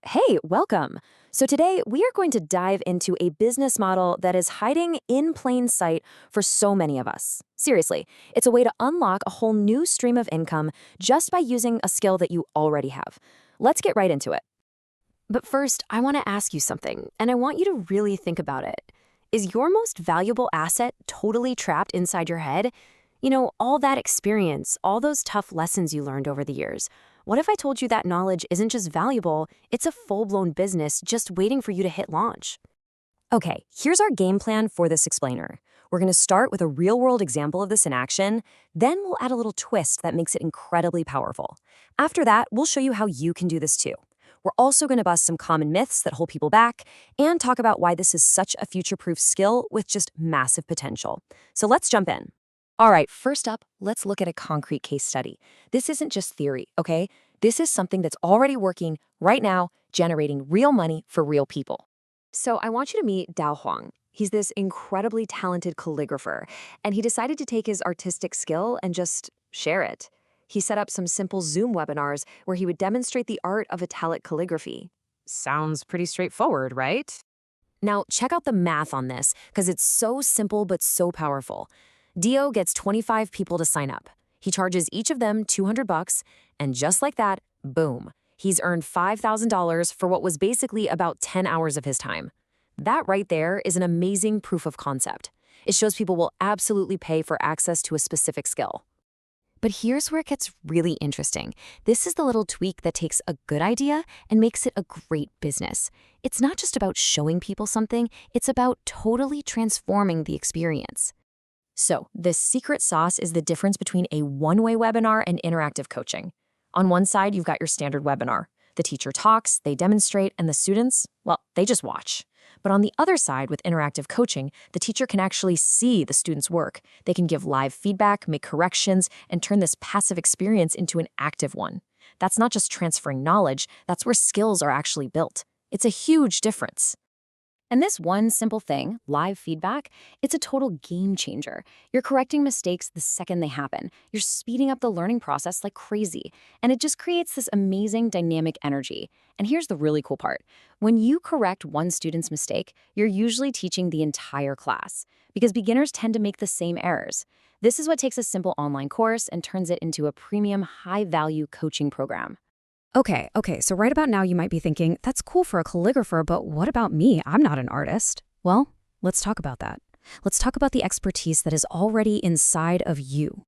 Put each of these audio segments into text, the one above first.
Hey, welcome. So, today we are going to dive into a business model that is hiding in plain sight for so many of us. Seriously, it's a way to unlock a whole new stream of income just by using a skill that you already have. Let's get right into it. But first, I want to ask you something, and I want you to really think about it. Is your most valuable asset totally trapped inside your head? All that experience, all those tough lessons you learned over the years. What if I told you that knowledge isn't just valuable, it's a full-blown business just waiting for you to hit launch? Okay, here's our game plan for this explainer. We're going to start with a real-world example of this in action, then we'll add a little twist that makes it incredibly powerful. After that, we'll show you how you can do this too. We're also going to bust some common myths that hold people back and talk about why this is such a future-proof skill with just massive potential. So let's jump in. All right, first up, let's look at a concrete case study. This isn't just theory, okay? This is something that's already working right now, generating real money for real people. So I want you to meet Dao Huang. He's this incredibly talented calligrapher, and he decided to take his artistic skill and just share it. He set up some simple Zoom webinars where he would demonstrate the art of italic calligraphy. Sounds pretty straightforward, right? Now, check out the math on this, because it's so simple but so powerful. Dio gets 25 people to sign up. He charges each of them $200, and just like that, boom, he's earned $5,000 for what was basically about 10 hours of his time. That right there is an amazing proof of concept. It shows people will absolutely pay for access to a specific skill. But here's where it gets really interesting. This is the little tweak that takes a good idea and makes it a great business. It's not just about showing people something, it's about totally transforming the experience. So, the secret sauce is the difference between a one-way webinar and interactive coaching. On one side, you've got your standard webinar. The teacher talks, they demonstrate, and the students, well, they just watch. But on the other side, with interactive coaching, the teacher can actually see the students' work. They can give live feedback, make corrections, and turn this passive experience into an active one. That's not just transferring knowledge, that's where skills are actually built. It's a huge difference. And this one simple thing, live feedback, it's a total game changer. You're correcting mistakes the second they happen. You're speeding up the learning process like crazy. And it just creates this amazing dynamic energy. And here's the really cool part. When you correct one student's mistake, you're usually teaching the entire class, because beginners tend to make the same errors. This is what takes a simple online course and turns it into a premium, high-value coaching program. Okay, so right about now you might be thinking, that's cool for a calligrapher, but what about me? I'm not an artist. Well, let's talk about that. Let's talk about the expertise that is already inside of you.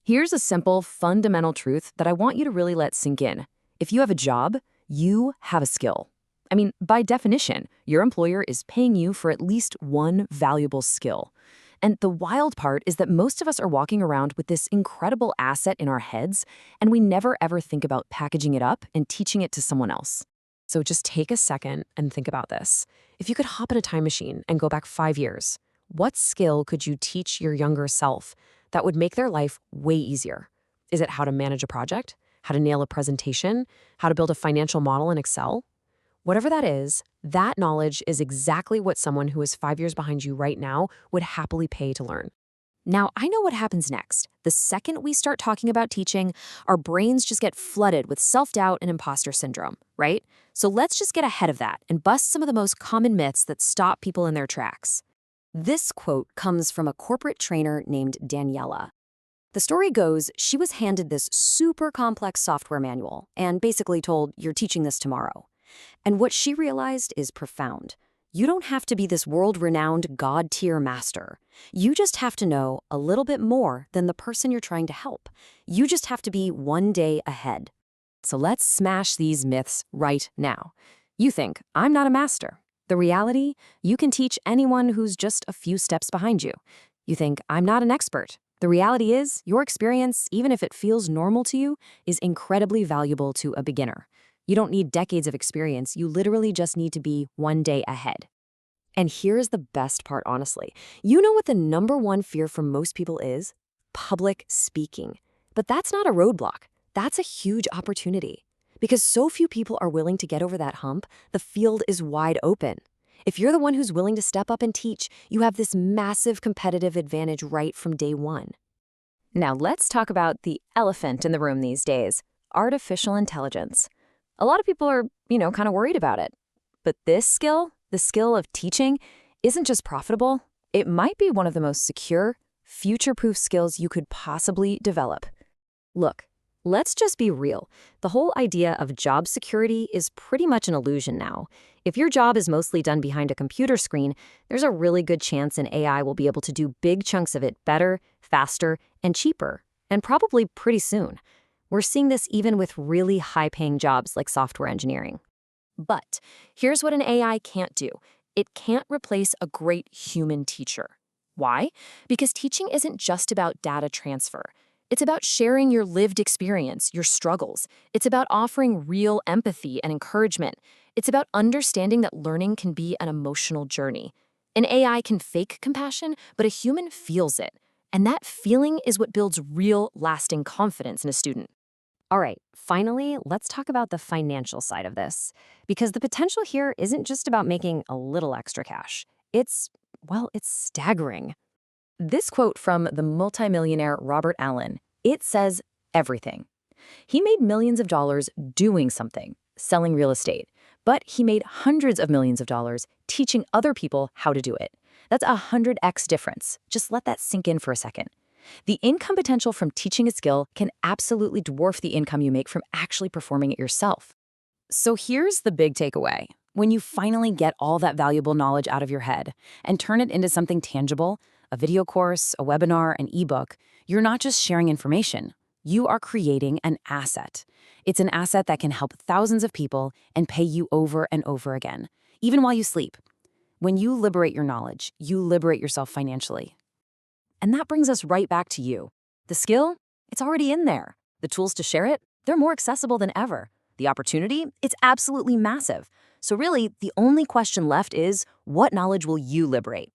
Here's a simple, fundamental truth that I want you to really let sink in. If you have a job, you have a skill. I mean, by definition, your employer is paying you for at least one valuable skill. And the wild part is that most of us are walking around with this incredible asset in our heads, and we never ever think about packaging it up and teaching it to someone else. So just take a second and think about this. If you could hop in a time machine and go back 5 years, what skill could you teach your younger self that would make their life way easier? Is it how to manage a project? How to nail a presentation? How to build a financial model in Excel? Whatever that is, that knowledge is exactly what someone who is 5 years behind you right now would happily pay to learn. Now, I know what happens next. The second we start talking about teaching, our brains just get flooded with self-doubt and imposter syndrome, right? So let's just get ahead of that and bust some of the most common myths that stop people in their tracks. This quote comes from a corporate trainer named Daniela. The story goes, she was handed this super complex software manual and basically told, "You're teaching this tomorrow." And what she realized is profound. You don't have to be this world-renowned God-tier master. You just have to know a little bit more than the person you're trying to help. You just have to be one day ahead. So let's smash these myths right now. You think, I'm not a master. The reality, you can teach anyone who's just a few steps behind you. You think, I'm not an expert. The reality is, your experience, even if it feels normal to you, is incredibly valuable to a beginner. You don't need decades of experience, you literally just need to be one day ahead. And here's the best part, honestly. You know what the number one fear for most people is? Public speaking. But that's not a roadblock. That's a huge opportunity. Because so few people are willing to get over that hump, the field is wide open. If you're the one who's willing to step up and teach, you have this massive competitive advantage right from day one. Now let's talk about the elephant in the room these days, artificial intelligence. A lot of people are, kind of worried about it. But this skill, the skill of teaching, isn't just profitable. It might be one of the most secure, future-proof skills you could possibly develop. Look, let's just be real. The whole idea of job security is pretty much an illusion now. If your job is mostly done behind a computer screen, there's a really good chance an AI will be able to do big chunks of it better, faster, and cheaper, and probably pretty soon. We're seeing this even with really high-paying jobs like software engineering. But here's what an AI can't do. It can't replace a great human teacher. Why? Because teaching isn't just about data transfer. It's about sharing your lived experience, your struggles. It's about offering real empathy and encouragement. It's about understanding that learning can be an emotional journey. An AI can fake compassion, but a human feels it. And that feeling is what builds real, lasting confidence in a student. All right, finally, let's talk about the financial side of this. Because the potential here isn't just about making a little extra cash. It's staggering. This quote from the multimillionaire Robert Allen, it says everything. He made millions of dollars doing something, selling real estate, but he made hundreds of millions of dollars teaching other people how to do it. That's a 100x difference. Just let that sink in for a second. The income potential from teaching a skill can absolutely dwarf the income you make from actually performing it yourself. So here's the big takeaway. When you finally get all that valuable knowledge out of your head and turn it into something tangible, a video course, a webinar, an ebook, you're not just sharing information. You are creating an asset. It's an asset that can help thousands of people and pay you over and over again, even while you sleep. When you liberate your knowledge, you liberate yourself financially. And that brings us right back to you. The skill, it's already in there. The tools to share it, they're more accessible than ever. The opportunity, it's absolutely massive. So really, the only question left is, what knowledge will you liberate?